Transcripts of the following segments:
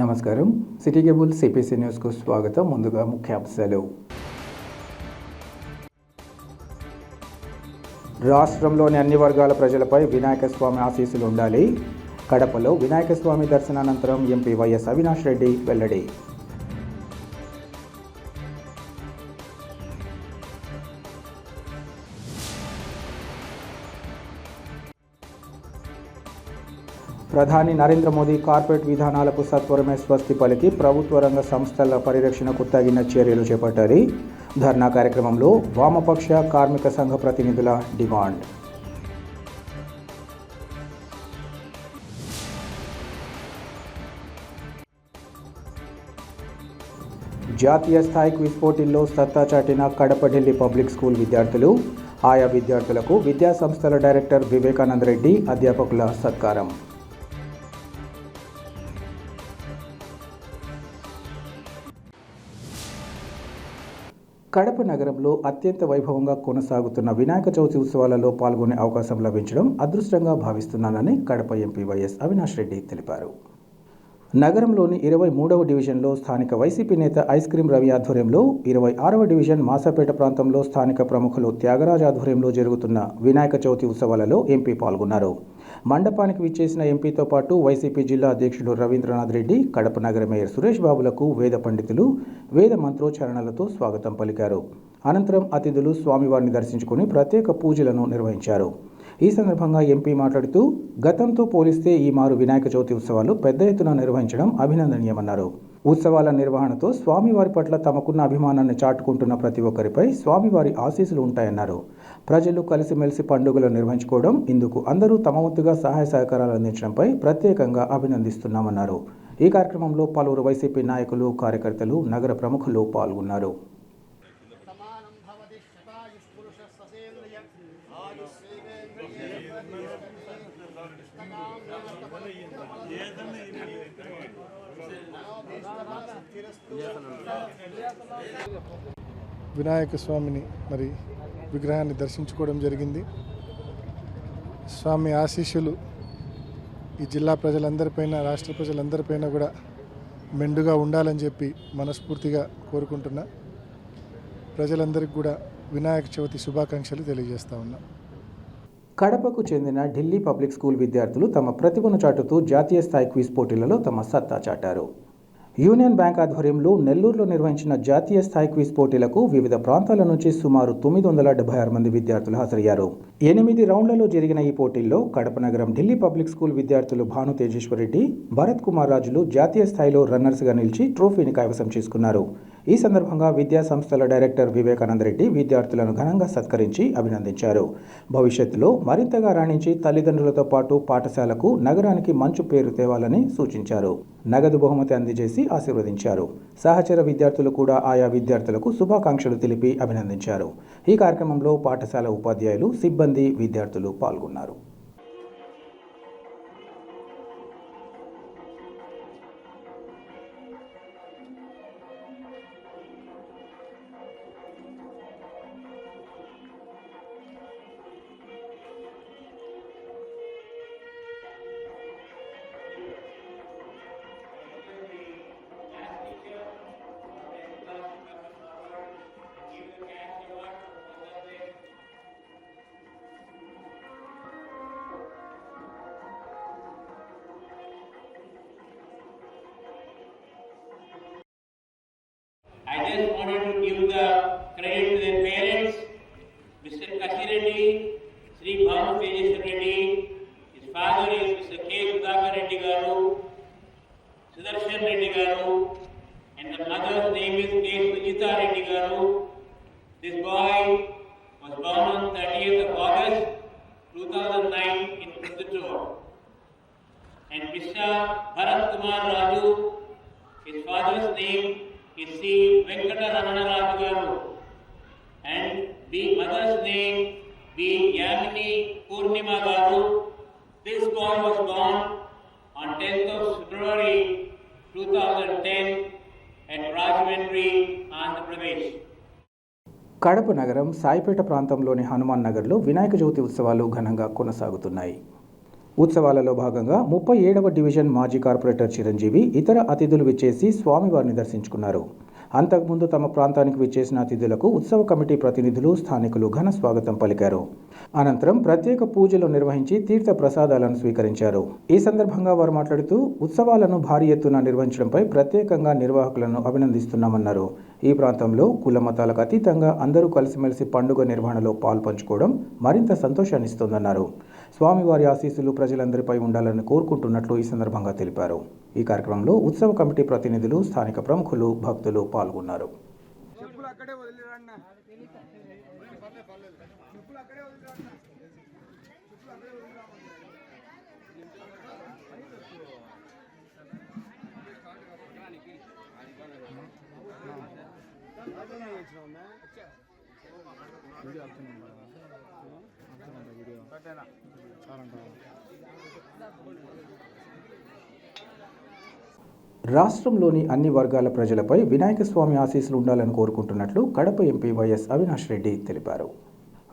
నమస్కారం. City cable CPC న్యూస్కు స్వాగతం. ముందుగా ముఖ్యాంశాలు. రాష్ట్రంలోని అన్ని వర్గాల ప్రజలపై వినాయక స్వామి ఆశీస్సులు ఉండాలి. కడపలో వినాయక స్వామి దర్శనానంతరం ఎంపీ వైఎస్ అవినాష్ రెడ్డి వెల్లడి. ప్రధాని నరేంద్ర మోదీ కార్పొరేట్ విధానాలకు సత్వరమే స్వస్తి పలికి ప్రభుత్వ రంగ సంస్థల పరిరక్షణకు తగిన చర్యలు చేపట్టారు. ధర్నా కార్యక్రమంలో వామపక్ష కార్మిక సంఘ ప్రతినిధుల డిమాండ్. జాతీయ స్థాయి క్విజ్ పోటీల్లో సత్తా చాటిన కడప ఢిల్లీ పబ్లిక్ స్కూల్ విద్యార్థులు. ఆయా విద్యార్థులకు విద్యా సంస్థల డైరెక్టర్ వివేకానంద రెడ్డి, అధ్యాపకుల సత్కారం. కడప నగరంలో అత్యంత వైభవంగా కొనసాగుతున్న వినాయక చవితి ఉత్సవాలలో పాల్గొనే అవకాశం లభించడం అదృష్టంగా భావిస్తున్నానని కడప ఎంపీ వైఎస్ అవినాష్ రెడ్డి తెలిపారు. నగరంలోని 23వ డివిజన్లో స్థానిక వైసీపీ నేత ఐస్ క్రీం రవి ఆధ్వర్యంలో, 26వ డివిజన్ మాసాపేట ప్రాంతంలో స్థానిక ప్రముఖులు త్యాగరాజ్ ఆధ్వర్యంలో జరుగుతున్న వినాయక చవితి ఉత్సవాలలో ఎంపీ పాల్గొన్నారు. మండపానికి విచ్చేసిన ఎంపీతో పాటు వైసీపీ జిల్లా అధ్యక్షుడు రవీంద్రనాథ్ రెడ్డి, కడప నగర మేయర్ సురేష్ బాబులకు వేద పండితులు వేద మంత్రోచ్చారణలతో స్వాగతం పలికారు. అనంతరం అతిథులు స్వామివారిని దర్శించుకుని ప్రత్యేక పూజలను నిర్వహించారు. ఈ సందర్భంగా ఎంపీ మాట్లాడుతూ, గతంతో పోలిస్తే ఈ మారు వినాయక చవితి ఉత్సవాలు పెద్ద ఎత్తున నిర్వహించడం అభినందనీయమన్నారు. ఉత్సవాల నిర్వహణతో స్వామివారి పట్ల తమకున్న అభిమానాన్ని చాటుకుంటున్న ప్రతి ఒక్కరిపై స్వామివారి ఆశీస్సులు ఉంటాయన్నారు. ప్రజలు కలిసిమెలిసి పండుగలు నిర్వహించుకోవడం, ఇందుకు అందరూ తమ వంతుగా సహాయ సహకారాలు అందించడంపై ప్రత్యేకంగా అభినందిస్తున్నామన్నారు. ఈ కార్యక్రమంలో పలువురు వైసీపీ నాయకులు, కార్యకర్తలు, నగర ప్రముఖులు పాల్గొన్నారు. వినాయక స్వామిని విగ్రహాన్ని దర్శించుకోవడం జరిగింది. స్వామి ఆశీస్సులు ఈ జిల్లా ప్రజలందరిపైన, రాష్ట్ర ప్రజలందరిపైన కూడా మెండుగా ఉండాలని చెప్పి మనస్ఫూర్తిగా కోరుకుంటున్నా. ప్రజలందరికీ కూడా వినాయక చవితి శుభాకాంక్షలు తెలియజేస్తా ఉన్నా. కడపకు చెందిన ఢిల్లీ పబ్లిక్ స్కూల్ విద్యార్థులు తమ ప్రతిభను చాటుతూ జాతీయ స్థాయి క్విజ్ పోటీలలో తమ సత్తా చాటారు. యూనియన్ బ్యాంక్ ఆధ్వర్యంలో నెల్లూరులో నిర్వహించిన జాతీయ స్థాయి క్విజ్ పోటీలకు వివిధ ప్రాంతాల నుంచి సుమారు 976 మంది విద్యార్థులు హాజరయ్యారు. 8 రౌండ్లలో జరిగిన ఈ పోటీల్లో కడప నగరం ఢిల్లీ పబ్లిక్ స్కూల్ విద్యార్థులు భాను తేజేశ్వరరెడ్డి, భరత్ కుమార్ రాజులు జాతీయ స్థాయిలో రన్నర్స్గా నిలిచి ట్రోఫీని కైవసం చేసుకున్నారు. ఈ సందర్భంగా విద్యా సంస్థల డైరెక్టర్ వివేకానంద రెడ్డి విద్యార్థులను ఘనంగా సత్కరించి అభినందించారు. భవిష్యత్తులో మరింతగా రాణించి తల్లిదండ్రులతో పాటు పాఠశాలకు, నగరానికి మంచి పేరు తేవాలని సూచించారు. నగదు బహుమతి అందజేసి ఆశీర్వదించారు. సహచర విద్యార్థులు కూడా ఆయా విద్యార్థులకు శుభాకాంక్షలు తెలిపి అభినందించారు. ఈ కార్యక్రమంలో పాఠశాల ఉపాధ్యాయులు, సిబ్బంది, విద్యార్థులు పాల్గొన్నారు. I just wanted to give the credit to their parents, Mr. Kasi Reddy, Sri Bhanu Tejeshwar Reddy. His father is Mr. K. Sudhakar Reddy Garu, Sudarshan Reddy Garu, and the mother's name is K. Sujita Reddy Garu. This boy was born on 30th of August 2009 in Puduttur. And Mr. Bharat Kumar Raju, his father's name is C. Venkata Ramana Raju Garu, and the mother's name be Yamini Purnima Garu. This boy was born on 10th of February 2010 at Rajahmundry, Andhra Pradesh. Kadapa నగరం సాయిపేట ప్రాంతంలోని హనుమాన్ నగర్లో వినాయక చవితి ఉత్సవాలు ఘనంగా కొనసాగుతున్నాయి. ఉత్సవాలలో భాగంగా 37వ division మాజీ corporator Chiranjeevi ఇతర అతిథులు విచ్చేసి స్వామివారిని దర్శించుకున్నారు. అంతకుముందు తమ ప్రాంతానికి విచ్చేసిన అతిథులకు ఉత్సవ కమిటీ ప్రతినిధులు, స్థానికులు ఘన స్వాగతం పలికారు. అనంతరం ప్రత్యేక పూజలు నిర్వహించి తీర్థ ప్రసాదాలను స్వీకరించారు. ఈ సందర్భంగా వారు మాట్లాడుతూ ఉత్సవాలను భారీ ఎత్తున నిర్వహించడంపై ప్రత్యేకంగా నిర్వాహకులను అభినందిస్తున్నామన్నారు. ఈ ప్రాంతంలో కుల మతాలకు అతీతంగా అందరూ కలిసిమెలిసి పండుగ నిర్వహణలో పాల్పంచుకోవడం మరింత సంతోషాన్నిస్తోందన్నారు. స్వామివారి ఆశీస్సులు ప్రజలందరిపై ఉండాలని కోరుకుంటున్నట్లు ఈ సందర్భంగా తెలిపారు. ఈ కార్యక్రమంలో ఉత్సవ కమిటీ ప్రతినిధులు, స్థానిక ప్రముఖులు, భక్తులు పాల్గొన్నారు. రాష్ట్రంలోని అన్ని వర్గాల ప్రజలపై వినాయక స్వామి ఆశీస్సులు ఉండాలని కోరుకుంటున్నట్లు కడప ఎంపీ వైఎస్ అవినాష్ రెడ్డి తెలిపారు.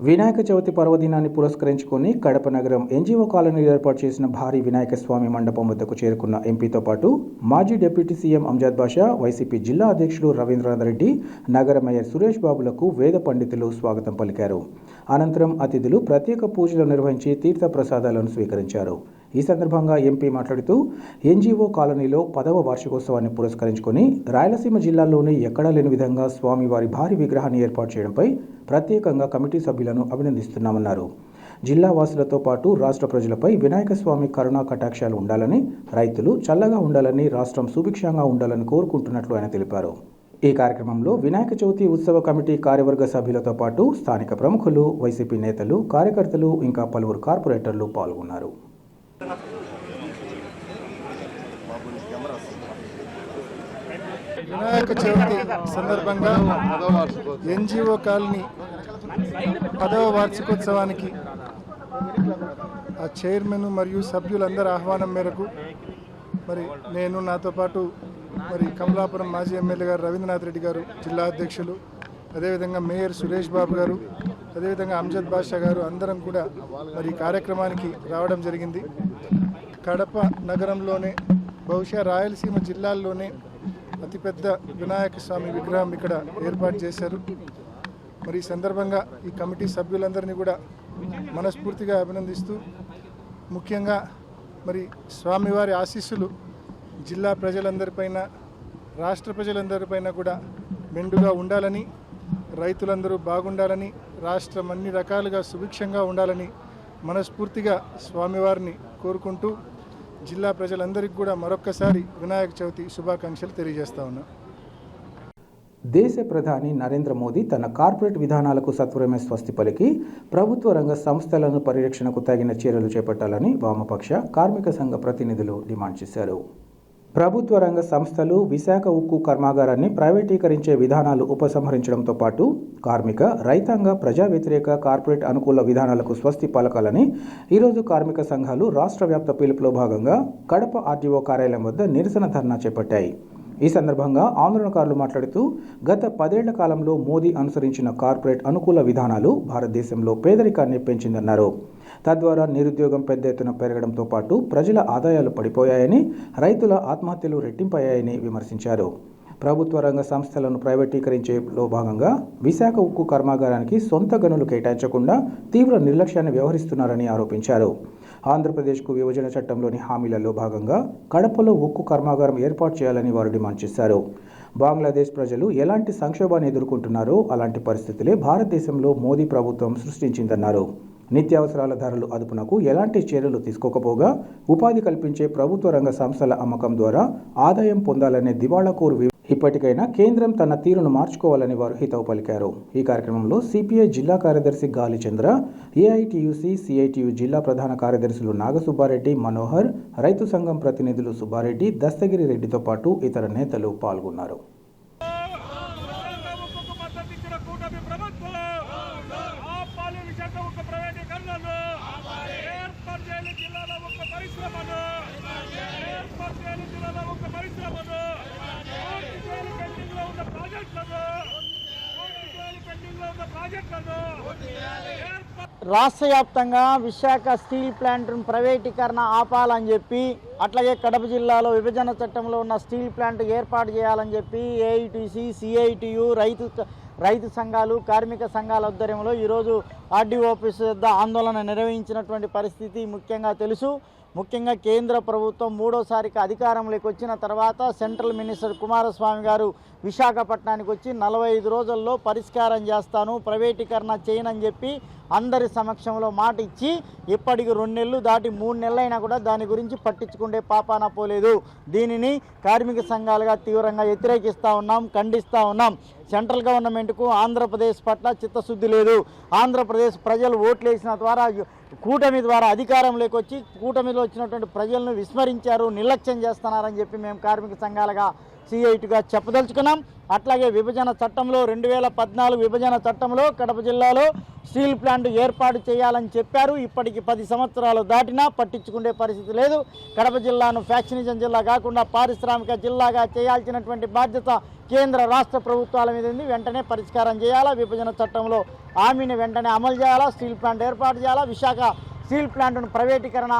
వినాయక చవితి పర్వదినాన్ని పురస్కరించుకొని కడప నగరం ఎన్జీఓ కాలనీలో ఏర్పాటు చేసిన భారీ వినాయక స్వామి మండపం వద్దకు చేరుకున్న ఎంపీతో పాటు మాజీ డిప్యూటీ సీఎం అంజద్ బాషా, వైసీపీ జిల్లా అధ్యక్షుడు రవీంద్రనాథ్ రెడ్డి, నగర మేయర్ సురేష్ బాబులకు వేద పండితులు స్వాగతం పలికారు. అనంతరం అతిథులు ప్రత్యేక పూజలు నిర్వహించి తీర్థ ప్రసాదాలను స్వీకరించారు. ఈ సందర్భంగా ఎంపీ మాట్లాడుతూ ఎన్జీఓ కాలనీలో 10వ వార్షికోత్సవాన్ని పురస్కరించుకొని రాయలసీమ జిల్లాలోని ఎక్కడా లేని విధంగా స్వామివారి భారీ విగ్రహాన్ని ఏర్పాటు చేయడంపై ప్రత్యేకంగా కమిటీ సభ్యులను అభినందిస్తున్నామన్నారు. జిల్లా వాసులతో పాటు రాష్ట్ర ప్రజలపై వినాయక స్వామి కరుణా కటాక్షాలు ఉండాలని, రైతులు చల్లగా ఉండాలని, రాష్ట్రం సుభిక్షంగా ఉండాలని కోరుకుంటున్నట్లు ఆయన తెలిపారు. ఈ కార్యక్రమంలో వినాయక చవితి ఉత్సవ కమిటీ కార్యవర్గ సభ్యులతో పాటు స్థానిక ప్రముఖులు, వైసీపీ నేతలు, కార్యకర్తలు ఇంకా పలువురు కార్పొరేటర్లు పాల్గొన్నారు. వినాయక చవితి సందర్భంగా ఎన్జీఓ కాలనీ 10వ వార్షికోత్సవానికి ఆ చైర్మన్ మరియు సభ్యులందరి ఆహ్వానం మేరకు నేను, నాతో పాటు కమలాపురం మాజీ ఎమ్మెల్యే గారు రవీంద్రనాథ్ రెడ్డి గారు, జిల్లా అధ్యక్షులు, అదేవిధంగా మేయర్ సురేష్ బాబు గారు, అదేవిధంగా అంజద్ బాషా గారు అందరం కూడా ఈ కార్యక్రమానికి రావడం జరిగింది. కడప నగరంలోనే, బహుశా రాయలసీమ జిల్లాల్లోనే అతిపెద్ద వినాయక స్వామి విగ్రహం ఇక్కడ ఏర్పాటు చేశారు. ఈ సందర్భంగా ఈ కమిటీ సభ్యులందరినీ కూడా మనస్ఫూర్తిగా అభినందిస్తూ, ముఖ్యంగా స్వామివారి ఆశీస్సులు జిల్లా ప్రజలందరిపైన, రాష్ట్ర ప్రజలందరిపైన కూడా మెండుగా ఉండాలని, రైతులందరూ బాగుండాలని, రాష్ట్రం అన్ని రకాలుగా సుభిక్షంగా ఉండాలని మనస్ఫూర్తిగా స్వామివారిని కోరుకుంటూ జిల్లా ప్రజలందరికీ కూడా మరొక్కసారి వినాయక చవితి శుభాకాంక్షలు తెలియజేస్తా ఉన్నా. దేశ ప్రధాని నరేంద్ర మోదీ తన కార్పొరేట్ విధానాలకు సత్వరమే స్వస్తి పలికి ప్రభుత్వ రంగ సంస్థలను పరిరక్షణకు తగిన చర్యలు చేపట్టాలని వామపక్ష కార్మిక సంఘ ప్రతినిధులు డిమాండ్ చేశారు. ప్రభుత్వ రంగ సంస్థలు విశాఖ ఉక్కు కర్మాగారాన్ని ప్రైవేటీకరించే విధానాలు ఉపసంహరించడంతో పాటు కార్మిక, రైతాంగ, ప్రజా వ్యతిరేక, కార్పొరేట్ అనుకూల విధానాలకు స్వస్తి పలకాలని ఈరోజు కార్మిక సంఘాలు రాష్ట్ర వ్యాప్త పిలుపులో భాగంగా కడప ఆర్డీఓ కార్యాలయం వద్ద నిరసన ధర్నా చేపట్టాయి. ఈ సందర్భంగా ఆందోళనకారులు మాట్లాడుతూ గత 10 ఏళ్ల కాలంలో మోదీ అనుసరించిన కార్పొరేట్ అనుకూల విధానాలు భారతదేశంలో పేదరికాన్ని పెంచిందన్నారు. తద్వారా నిరుద్యోగం పెద్ద ఎత్తున పెరగడంతో పాటు ప్రజల ఆదాయాలు పడిపోయాయని, రైతుల ఆత్మహత్యలు రెట్టింపయ్యాయని విమర్శించారు. ప్రభుత్వ రంగ సంస్థలను ప్రైవేటీకరించేలో భాగంగా విశాఖ ఉక్కు కర్మాగారానికి సొంత గనులు కేటాయించకుండా తీవ్ర నిర్లక్ష్యాన్ని వ్యవహరిస్తున్నారని ఆరోపించారు. ఆంధ్రప్రదేశ్కు విభజన చట్టంలోని హామీలలో భాగంగా కడపలో ఉక్కు కర్మాగారం ఏర్పాటు చేయాలని వారు డిమాండ్ చేశారు. బంగ్లాదేశ్ ప్రజలు ఎలాంటి సంక్షోభాన్ని ఎదుర్కొంటున్నారో అలాంటి పరిస్థితులే భారతదేశంలో మోదీ ప్రభుత్వం సృష్టించిందన్నారు. నిత్యావసరాల ధరలు అదుపునకు ఎలాంటి చర్యలు తీసుకోకపోగా ఉపాధి కల్పించే ప్రభుత్వ రంగ సంస్థల అమ్మకం ద్వారా ఆదాయం పొందాలనే దివాళాకోరు ఇప్పటికైనా కేంద్రం తన తీరును మార్చుకోవాలని వారు హితవు పలికారు. ఈ కార్యక్రమంలో సిపిఐ జిల్లా కార్యదర్శి గాలి చంద్ర, ఏఐటియుసి, సిఐటియు జిల్లా ప్రధాన కార్యదర్శులు నాగసుబ్బారెడ్డి, మనోహర్, రైతు సంఘం ప్రతినిధులు సుబ్బారెడ్డి, దస్తగిరి రెడ్డితో పాటు ఇతర నేతలు పాల్గొన్నారు. రాష్ట్ర వ్యాప్తంగా విశాఖ స్టీల్ ప్లాంట్ను ప్రైవేటీకరణ ఆపాలని చెప్పి, అట్లాగే కడప జిల్లాలో విభజన చట్టంలో ఉన్న స్టీల్ ప్లాంట్ ఏర్పాటు చేయాలని చెప్పి ఏఐటీసీ, సిఐటియు, రైతు సంఘాలు, కార్మిక సంఘాల ఆధ్వర్యంలో ఈరోజు ఆర్డీఓ ఆఫీస్ వద్ద ఆందోళన నిర్వహించినటువంటి పరిస్థితి ముఖ్యంగా తెలుసు. ముఖ్యంగా కేంద్ర ప్రభుత్వం మూడోసారికి అధికారంలోకి వచ్చిన తర్వాత సెంట్రల్ మినిస్టర్ కుమారస్వామి గారు విశాఖపట్నానికి వచ్చి 45 రోజుల్లో పరిష్కారం చేస్తాను, ప్రైవేటీకరణ చేయనని చెప్పి అందరి సమక్షంలో మాట ఇచ్చి ఇప్పటికి 2 నెలలు దాటి 3 నెలలైనా కూడా దాని గురించి పట్టించుకుంటే పాపాన పోలేదు. దీనిని కార్మిక సంఘాలుగా తీవ్రంగా వ్యతిరేకిస్తూ ఉన్నాం, ఖండిస్తూ ఉన్నాం. సెంట్రల్ గవర్నమెంట్కు ఆంధ్రప్రదేశ్ పట్ల చిత్తశుద్ధి లేదు. ఆంధ్రప్రదేశ్ ప్రజలు ఓట్లేసిన ద్వారా కూటమి ద్వారా అధికారంలోకి వచ్చి కూటమిలో వచ్చినటువంటి ప్రజలను విస్మరించారు, నిర్లక్ష్యం చేస్తున్నారని చెప్పి మేము కార్మిక సంఘాలుగా సిఐటిగా చెప్పదలుచుకున్నాం. అట్లాగే విభజన చట్టంలో 2014 విభజన చట్టంలో కడప జిల్లాలో స్టీల్ ప్లాంట్ ఏర్పాటు చేయాలని చెప్పారు. ఇప్పటికి 10 సంవత్సరాలు దాటినా పట్టించుకునే పరిస్థితి లేదు. కడప జిల్లాను ఫ్యాక్షనిజం జిల్లా కాకుండా పారిశ్రామిక జిల్లాగా చేయాల్సినటువంటి బాధ్యత కేంద్ర రాష్ట్ర ప్రభుత్వాల మీద ఉంది. వెంటనే పరిష్కారం చేయాలా, విభజన చట్టంలో హామీని వెంటనే అమలు చేయాలా, స్టీల్ ప్లాంట్ ఏర్పాటు చేయాలా, విశాఖ స్టీల్ ప్లాంట్ను ప్రైవేటీకరణ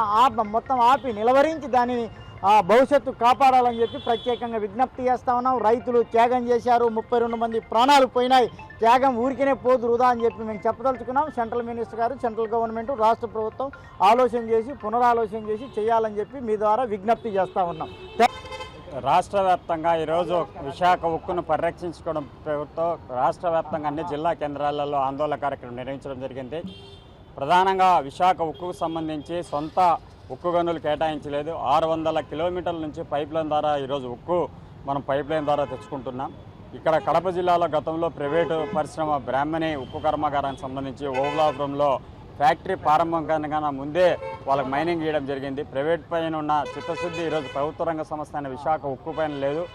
మొత్తం ఆపి నిలవరించి దానిని భవిష్యత్తు కాపాడాలని చెప్పి ప్రత్యేకంగా విజ్ఞప్తి చేస్తా ఉన్నాం. రైతులు త్యాగం చేశారు, 32 మంది ప్రాణాలు పోయినాయి. త్యాగం ఊరికనే పోదు వృధా అని చెప్పి మేము చెప్పదలుచుకున్నాం. సెంట్రల్ మినిస్టర్ గారు, సెంట్రల్ గవర్నమెంట్, రాష్ట్ర ప్రభుత్వం ఆలోచన చేసి పునరాలోచన చేసి చేయాలని చెప్పి మీ ద్వారా విజ్ఞప్తి చేస్తూ ఉన్నాం. రాష్ట్ర వ్యాప్తంగా ఈరోజు విశాఖ ఉక్కును పరిరక్షించుకోవడం ప్రభుత్వం రాష్ట్ర వ్యాప్తంగా అన్ని జిల్లా కేంద్రాలలో ఆందోళన కార్యక్రమం నిర్వహించడం జరిగింది. ప్రధానంగా విశాఖ ఉక్కుకు సంబంధించి సొంత ఉక్కు గనులు కేటాయించలేదు. 600 కిలోమీటర్ల నుంచి పైప్ లైన్ ద్వారా ఈరోజు ఉక్కు మనం పైప్ లైన్ ద్వారా తెచ్చుకుంటున్నాం. ఇక్కడ కడప జిల్లాలో గతంలో ప్రైవేటు పరిశ్రమ బ్రాహ్మణి ఉక్కు కర్మాగారానికి సంబంధించి ఓబులాపురంలో ఫ్యాక్టరీ ప్రారంభం కన్నా ముందే వాళ్ళకి మైనింగ్ చేయడం జరిగింది. ప్రైవేట్ పైన ఉన్న చిత్తశుద్ధి ఈరోజు ప్రభుత్వ రంగ సంస్థ అయిన విశాఖ ఉక్కు పైన లేదు.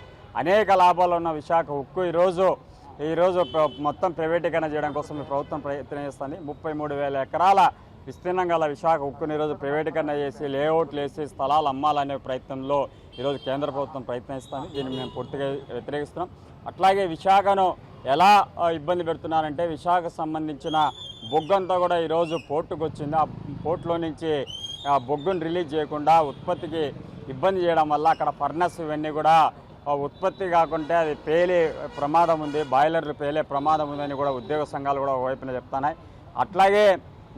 అనేక లాభాలు ఉన్న విశాఖ ఉక్కు ఈరోజు మొత్తం ప్రైవేటీకరణ చేయడం కోసం ప్రభుత్వం ప్రయత్నం చేస్తుంది. 33,000 ఎకరాల విస్తీర్ణం గల విశాఖ ఉక్కుని ఈరోజు ప్రైవేటీకరణ చేసి లేఅవుట్లు వేసి స్థలాలు అమ్మాలనే ప్రయత్నంలో ఈరోజు కేంద్ర ప్రభుత్వం ప్రయత్నిస్తుంది. దీన్ని మేము పూర్తిగా వ్యతిరేకిస్తున్నాం. అట్లాగే విశాఖను ఎలా ఇబ్బంది పెడుతున్నారంటే, విశాఖకు సంబంధించిన బొగ్గంతా కూడా ఈరోజు పోర్టుకు వచ్చింది. ఆ పోర్టులో నుంచి ఆ బొగ్గును రిలీజ్ చేయకుండా ఉత్పత్తికి ఇబ్బంది చేయడం వల్ల అక్కడ ఫర్నస్ ఇవన్నీ కూడా ఉత్పత్తి కాకుంటే అది పేలే ప్రమాదం ఉంది, బాయిలర్లు పేలే ప్రమాదం ఉందని కూడా ఉద్యోగ సంఘాలు కూడా ఒకవైపున చెప్తున్నాయి. అట్లాగే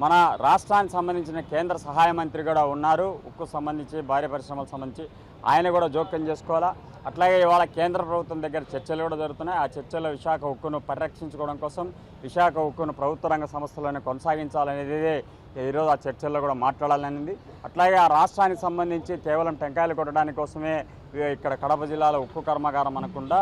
మన రాష్ట్రానికి సంబంధించిన కేంద్ర సహాయ మంత్రి కూడా ఉన్నారు, ఉక్కు సంబంధించి భారీ పరిశ్రమలకు సంబంధించి ఆయన కూడా జోక్యం చేసుకోవాలా. అట్లాగే ఇవాళ కేంద్ర ప్రభుత్వం దగ్గర చర్చలు కూడా జరుగుతున్నాయి. ఆ చర్చల్లో విశాఖ ఉక్కును పరిరక్షించుకోవడం కోసం విశాఖ ఉక్కును ప్రభుత్వ రంగ సంస్థలను కొనసాగించాలనేది ఈరోజు ఆ చర్చల్లో కూడా మాట్లాడాలనేది. అట్లాగే ఆ రాష్ట్రానికి సంబంధించి కేవలం టెంకాయలు కొట్టడానికి కోసమే ఇక్కడ కడప జిల్లాలో ఉక్కు కర్మాగారం అనకుండా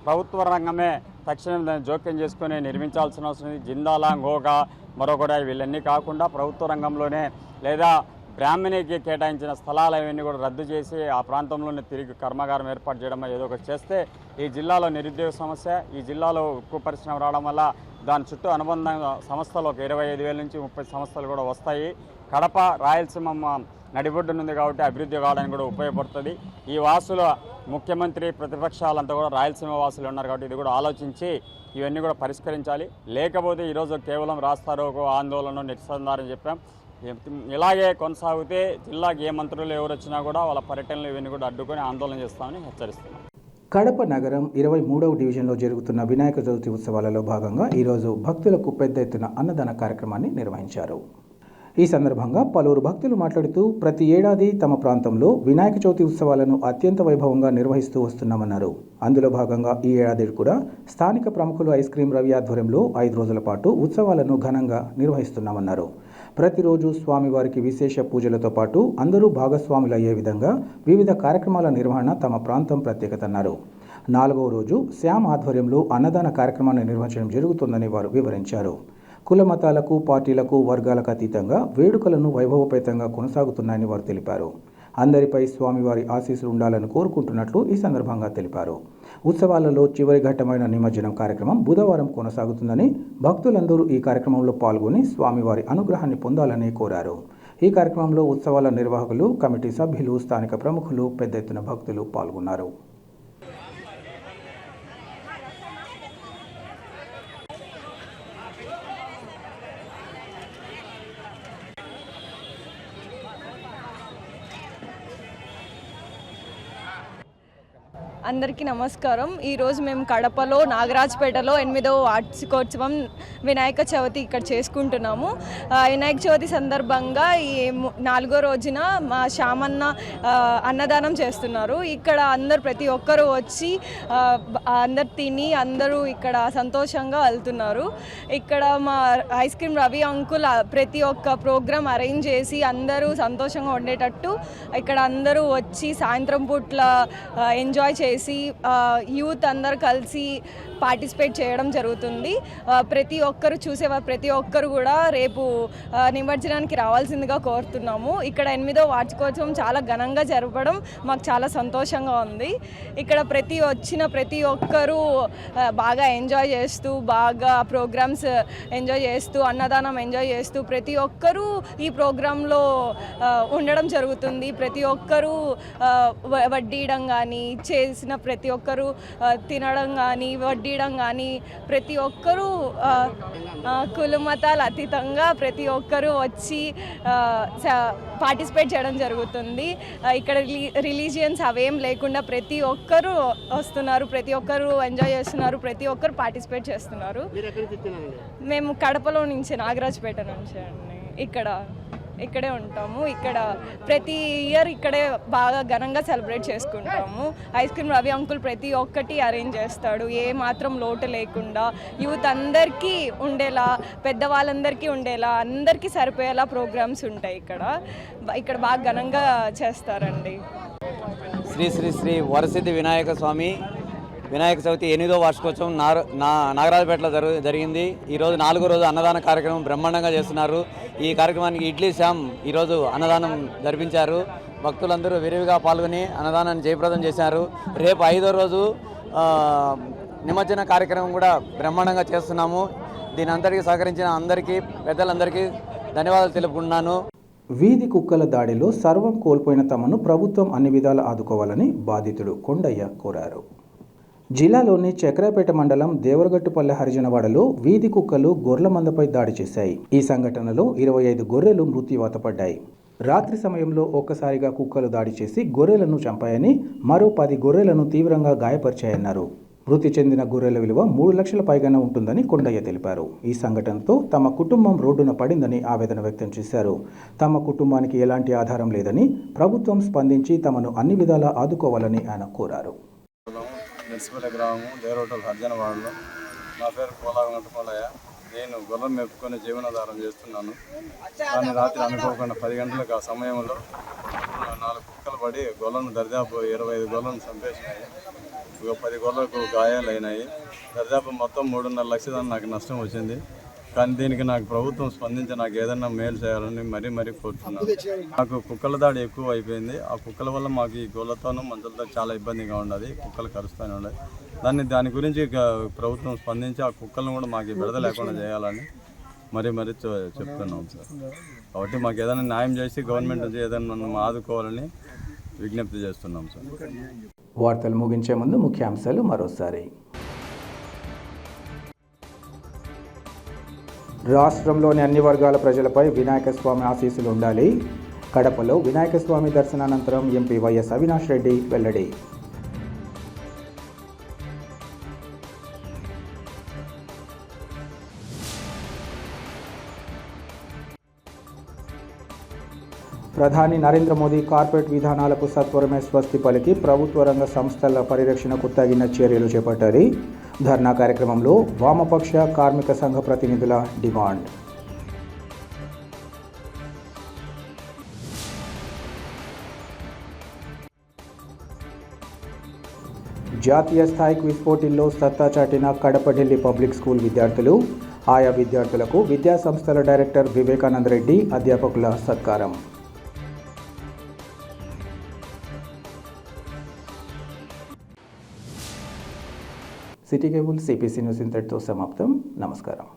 ప్రభుత్వ రంగమే తక్షణం దాన్ని జోక్యం చేసుకుని నిర్మించాల్సిన అవసరం ఉంది. జిందాలా, గోగా, మరొకటి వీళ్ళన్నీ కాకుండా ప్రభుత్వ రంగంలోనే లేదా బ్రాహ్మణికి కేటాయించిన స్థలాలు అవన్నీ కూడా రద్దు చేసి ఆ ప్రాంతంలోనే తిరిగి కర్మాగారం ఏర్పాటు చేయడం ఏదో ఒకటి చేస్తే ఈ జిల్లాలో నిరుద్యోగ సమస్య, ఈ జిల్లాలో ఉక్కు పరిశ్రమ రావడం వల్ల దాని చుట్టూ అనుబంధ సంస్థలు ఒక 25,000 నుంచి 30 సంస్థలు కూడా వస్తాయి. కడప రాయలసీమ నడిబొడ్డునుంది కాబట్టి అభివృద్ధి కావడానికి కూడా ఉపయోగపడుతుంది. ఈ వాసుల ముఖ్యమంత్రి ప్రతిపక్షాలంతా కూడా రాయలసీమ వాసులు ఉన్నారు కాబట్టి ఇది కూడా ఆలోచించి ఇవన్నీ కూడా పరిష్కరించాలి. లేకపోతే ఈరోజు కేవలం రాస్తారోకో ఆందోళన నిరసనని చెప్పాం. ఇలాగే కొనసాగితే జిల్లాకి ఏ మంత్రులు ఎవరు వచ్చినా కూడా వాళ్ళ పర్యటనలు ఇవన్నీ కూడా అడ్డుకొని ఆందోళన చేస్తామని హెచ్చరిస్తున్నాం. కడప నగరం 23వ డివిజన్లో జరుగుతున్న వినాయక చవితి ఉత్సవాలలో భాగంగా ఈరోజు భక్తులకు పెద్ద ఎత్తున అన్నదాన కార్యక్రమాన్ని నిర్వహించారు. ఈ సందర్భంగా పలువురు భక్తులు మాట్లాడుతూ ప్రతి ఏడాది తమ ప్రాంతంలో వినాయక చవితి ఉత్సవాలను అత్యంత వైభవంగా నిర్వహిస్తూ వస్తున్నామన్నారు. అందులో భాగంగా ఈ ఏడాది కూడా స్థానిక ప్రముఖులు ఐస్ క్రీం రవి ఆధ్వర్యంలో 5 రోజుల పాటు ఉత్సవాలను ఘనంగా నిర్వహిస్తున్నామన్నారు. ప్రతిరోజు స్వామివారికి విశేష పూజలతో పాటు అందరూ భాగస్వాములయ్యే విధంగా వివిధ కార్యక్రమాల నిర్వహణ తమ ప్రాంతం ప్రత్యేకత అన్నారు. 4వ రోజు శ్యామ్ ఆధ్వర్యంలో అన్నదాన కార్యక్రమాన్ని నిర్వహించడం జరుగుతుందని వారు వివరించారు. కుల మతాలకు, పార్టీలకు, వర్గాలకు అతీతంగా వేడుకలను వైభవపేతంగా కొనసాగుతున్నాయని వారు తెలిపారు. అందరిపై స్వామివారి ఆశీస్సులు ఉండాలని కోరుకుంటున్నట్లు ఈ సందర్భంగా తెలిపారు. ఉత్సవాలలో చివరి ఘట్టమైన నిమజ్జనం కార్యక్రమం బుధవారం కొనసాగుతుందని, భక్తులందరూ ఈ కార్యక్రమంలో పాల్గొని స్వామివారి అనుగ్రహాన్ని పొందాలని కోరారు. ఈ కార్యక్రమంలో ఉత్సవాల నిర్వాహకులు, కమిటీ సభ్యులు, స్థానిక ప్రముఖులు పెద్ద ఎత్తున భక్తులు పాల్గొన్నారు. అందరికీ నమస్కారం. ఈరోజు మేము కడపలో నాగరాజ్పేటలో 8వ వార్షికోత్సవం వినాయక చవితి ఇక్కడ చేసుకుంటున్నాము. వినాయక చవితి సందర్భంగా ఈ 4వ రోజున మా శ్యామన్న అన్నదానం చేస్తున్నారు. ఇక్కడ అందరు ప్రతి ఒక్కరు వచ్చి అందరు తిని అందరూ ఇక్కడ సంతోషంగా వెళ్తున్నారు. ఇక్కడ మా ఐస్ క్రీమ్ రవి అంకుల్ ప్రతి ఒక్క ప్రోగ్రామ్ అరేంజ్ చేసి అందరూ సంతోషంగా ఉండేటట్టు ఇక్కడ అందరూ వచ్చి సాయంత్రం పూట్ల ఎంజాయ్ చేసి యూత్ అందరు కలిసి పార్టిసిపేట్ చేయడం జరుగుతుంది. ప్రతి ఒక్కరు చూసేవారు ప్రతి ఒక్కరు కూడా రేపు నిమజ్జనానికి రావాల్సిందిగా కోరుతున్నాము. ఇక్కడ 8వ వార్షికోత్సవం చాలా ఘనంగా జరపడం మాకు చాలా సంతోషంగా ఉంది. ఇక్కడ వచ్చిన ప్రతి ఒక్కరూ బాగా ఎంజాయ్ చేస్తూ బాగా ప్రోగ్రామ్స్ ఎంజాయ్ చేస్తూ అన్నదానం ఎంజాయ్ చేస్తూ ప్రతి ఒక్కరూ ఈ ప్రోగ్రాంలో ఉండడం జరుగుతుంది. ప్రతి ఒక్కరూ వడ్డీయడం కానీ చేసిన ప్రతి ఒక్కరూ తినడం కానీ వడ్డీయడం కానీ ప్రతి ఒక్కరూ కులమతాలు అతీతంగా ప్రతి ఒక్కరూ వచ్చి పార్టిసిపేట్ చేయడం జరుగుతుంది. ఇక్కడ రిలీజియన్స్ అవేం లేకుండా ప్రతి ఒక్కరూ వస్తున్నారు, ప్రతి ఒక్కరు ఎంజాయ్ చేస్తున్నారు, ప్రతి ఒక్కరు పార్టిసిపేట్ చేస్తున్నారు. మేము కడపలో నుంచి నాగరాజ్పేట నుంచి అండి ఇక్కడే ఉంటాము. ఇక్కడ ప్రతి ఇయర్ ఇక్కడే బాగా ఘనంగా సెలబ్రేట్ చేసుకుంటాము. ఐస్ క్రీమ్ రవి అంకుల్ ప్రతి ఒక్కటి అరేంజ్ చేస్తాడు, ఏ మాత్రం లోటు లేకుండా యూత్ అందరికీ ఉండేలా పెద్దవాళ్ళందరికీ ఉండేలా అందరికీ సరిపోయేలా ప్రోగ్రామ్స్ ఉంటాయి. ఇక్కడ బాగా ఘనంగా చేస్తారండి. శ్రీ శ్రీ శ్రీ వరసిద్ధి వినాయక స్వామి వినాయక చవితి 8వ వార్షికోత్సవం నాగరాజపేటలో జరిగింది. ఈరోజు 4వ రోజు అన్నదాన కార్యక్రమం బ్రహ్మాండంగా చేస్తున్నారు. ఈ కార్యక్రమానికి ఇడ్లీ శ్యామ్ ఈరోజు అన్నదానం జరిపించారు. భక్తులందరూ విరివిగా పాల్గొని అన్నదానాన్ని జయప్రదం చేశారు. రేపు 5వ రోజు నిమజ్జన కార్యక్రమం కూడా బ్రహ్మాండంగా చేస్తున్నాము. దీని అందరికీ సహకరించిన అందరికీ పెద్దలందరికీ ధన్యవాదాలు తెలుపుకుంటున్నాను. వీధి కుక్కల దాడిలో సర్వం కోల్పోయిన తమను ప్రభుత్వం అన్ని విధాలా ఆదుకోవాలని బాధితుడు కొండయ్య కోరారు. జిల్లాలోని చక్రాపేట మండలం దేవరగట్టుపల్లె హరిజనవాడలో వీధి కుక్కలు గొర్రెల మందపై దాడి చేశాయి. ఈ సంఘటనలో 25 గొర్రెలు మృత్యువాత పడ్డాయి. రాత్రి సమయంలో ఒక్కసారిగా కుక్కలు దాడి చేసి గొర్రెలను చంపాయని, మరో 10 గొర్రెలను తీవ్రంగా గాయపరిచాయన్నారు. మృతి చెందిన గొర్రెల విలువ 3 లక్షల పైగానే ఉంటుందని కొండయ్య తెలిపారు. ఈ సంఘటనతో తమ కుటుంబం రోడ్డున పడిందని ఆవేదన వ్యక్తం చేశారు. తమ కుటుంబానికి ఎలాంటి ఆధారం లేదని, ప్రభుత్వం స్పందించి తమను అన్ని విధాలా ఆదుకోవాలని ఆయన కోరారు. నర్సిపల్లి గ్రామం దేవరోటల్ హర్జనవాడలో నా పేరు కోలాగనట్టుకోలయ్య. నేను గొర్రెలు మెప్పుకొని జీవనాధారం చేస్తున్నాను. కానీ రాత్రి అనుకోకుండా 10 గంటలకు ఆ సమయంలో 4 కుక్కలు పడి గొర్రెలను దరిదాపు 25 గొర్రెలను చంపేసినాయి. 10 గొర్రెలకు గాయాలైనాయి. దరిదాపు మొత్తం 3.5 లక్షల నాకు నష్టం వచ్చింది. కానీ దీనికి నాకు ప్రభుత్వం స్పందించి నాకు ఏదన్నా మేలు చేయాలని మరీ కోరుతున్నాను. నాకు కుక్కల దాడి ఎక్కువ అయిపోయింది. ఆ కుక్కల వల్ల మాకు ఈ గొర్రెలతోనూ మంచులతో చాలా ఇబ్బందిగా ఉన్నది. కుక్కలు కరుస్తూనే ఉన్నాయి. దాని గురించి ప్రభుత్వం స్పందించి ఆ కుక్కలను కూడా మాకు విడుదల లేకుండా చేయాలని మరీ చెప్తున్నాం సార్. కాబట్టి మాకు ఏదైనా న్యాయం చేసి గవర్నమెంట్ నుంచి ఏదైనా మనం ఆదుకోవాలని విజ్ఞప్తి చేస్తున్నాం సార్. వార్తలు ముగించే ముందు ముఖ్యాంశాలు మరోసారి. రాష్ట్రంలోని అన్ని వర్గాల ప్రజలపై వినాయక స్వామి ఆశీస్సులు ఉండాలి. కడపలో వినాయక స్వామి దర్శనానంతరం ఎంపీ వైఎస్ అవినాష్ రెడ్డి వెల్లడి. ప్రధాని నరేంద్ర మోదీ కార్పొరేట్ విధానాలకు సత్వరమే స్వస్తి పలికి ప్రభుత్వ రంగ సంస్థల పరిరక్షణకు తగిన చర్యలు చేపట్టారు. ధర్నా కార్యక్రమంలో వామపక్ష కార్మిక సంఘ ప్రతినిధుల డిమాండ్. జాతీయ స్థాయి క్విజ్ పోటీల్లో సత్తా చాటిన కడప ఢిల్లీ పబ్లిక్ స్కూల్ విద్యార్థులు. ఆయా విద్యార్థులకు విద్యా సంస్థల డైరెక్టర్ వివేకానంద రెడ్డి అధ్యాపకుల సత్కారం. సిటీ కేబుల్ సిపిసి న్యూస్ ఇంతటితో సమాప్తం. నమస్కారం.